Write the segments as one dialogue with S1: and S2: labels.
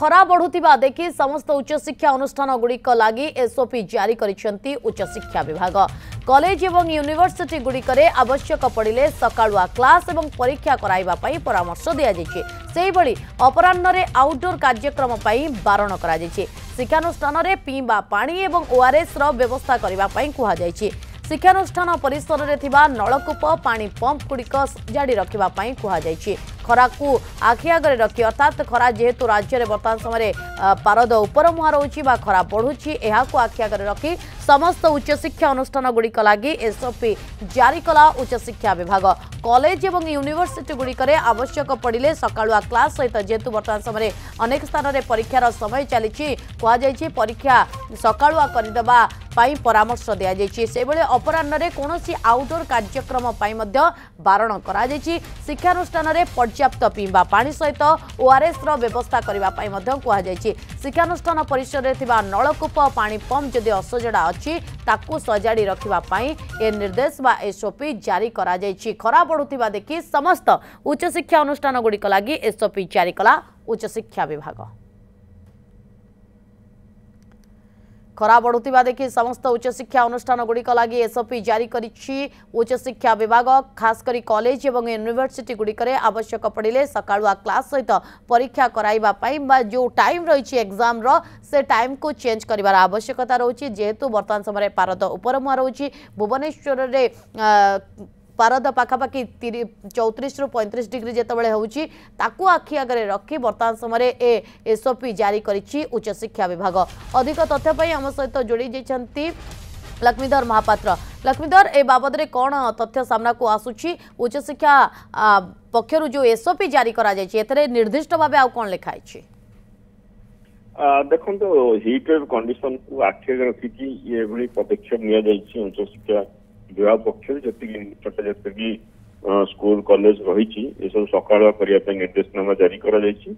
S1: खरा बढ़ुवा देखि समस्त उच्च शिक्षा अनुष्ठान गुड़िक लगी एसओपी जारी करिसेंती उच्च शिक्षा विभाग। कॉलेज एवं यूनिवर्सिटी गुड़िकरे आवश्यक पड़िले सकाळुआ क्लास एवं परीक्षा कराइबा पई परामर्श दिया जायछि। सेहि भली अपराह्न रे आउटडोर कार्यक्रम पई बारण करा जायछि। शिक्षानुष्ठान रे पीबा पानी एवं ओआरएस रो व्यवस्था करिबा पई कुहा जायछि। शिक्षानुष्ठान परिसर रे थिबा नलकूप पानी पंप गुड़िक जारी रखिबा पई कुहा जायछि। खरा को आखि आगे रखी अर्थात खरा जेहेतु राज्य में बर्तमान समय पारद उपर मुहा रोची बा खरा बढ़ुची एहाको आखि आगे रखी समस्त उच्च शिक्षा अनुष्ठान गुड़िक लगी एसओपी जारी कला उच्च शिक्षा विभाग। कॉलेज एवं यूनिवर्सिटी गुड़िकरे आवश्यक पड़िले सकाळुआ क्लास सहित जेहेतु बर्तमान समय अनेक स्थान में परीक्षार समय चली कहुई परीक्षा सकाळुआ करदेबा पाई परामर्श दिया जायछि। से बेले अपराह्न रे कोनोसी आउटडोर कार्यक्रम पाई मध्य बारण करा जायछि। शिक्षानुष्ठान रे पर्याप्त पीबा पानी सहित ओआरएस रो व्यवस्था करबा पाई मध्य कुहा जायछि। शिक्षानुष्ठान परिसर रे थिबा नलकूप पानी पंप जदि असजड़ा अछि ताकू सजाड़ी रखिबा पाई ए निर्देश बा एसओपी जारी करा जायछि। खरा बढ़ुथिबा देखि समस्त उच्च शिक्षा अनुष्ठान गुड़िक लागि एसओपी जारी कला उच्च शिक्षा विभाग। खरा बढ़ुवा देखि समस्त उच्च शिक्षा अनुष्ठान गुड़िक लगी एसओपी जारी करिछि उच्च शिक्षा विभाग। खासकरी कॉलेज एवं यूनिवर्सिटी गुड़िकरे आवश्यक पड़िले सकाळुआ क्लास सहित परीक्षा कराइबा पई बा जो टाइम रही एग्जाम रो से टाइम को चेंज करिवार आवश्यकता रही। जेहेतु वर्तमान समय पारद उपर मुहा रही भुवनेश्वर रे पारद पाखापाखि 34 रु 35 डिग्री जितेबाला होउची ताकू आखि आगे रखी वर्तमान समय एसओपी जारी करिछि उच्च शिक्षा विभाग। अधिक तथ्य पई हम सहित जोड़ी जाइछंती लक्ष्मीधर महापात्र। लक्ष्मीधर ए बाबद रे कौन तथ्य सामना को आसुची उच्च शिक्षा पक्षरु जो एसओपी जारी करा जायछि एथरे निर्दिष्ट भाबे आ कोन लिखा अछि?
S2: देखो हीट वेव कंडीशन को आखि आगे रखी ये भली पदक्षेप निया जायछि उच्च शिक्षा विभाग पक्षर जी स्कूल कॉलेज रही सब सकाळ करने निर्देशनामा जारी करा जायछि।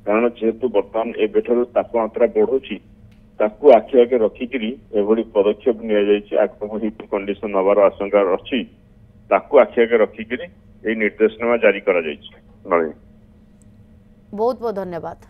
S2: कारण जेहेतु बर्तमान एबेठर तापमात्रा बढ़ुची ताकू आखि आगे रखिकी एभली पदक्षेप निया जायछि। आगको हीट कंडीशन हबार आशंका अछि ताकू आखि आगे रखिकी निर्देशनामा जारी करा जायछि। बहुत
S1: बहुत धन्यवाद।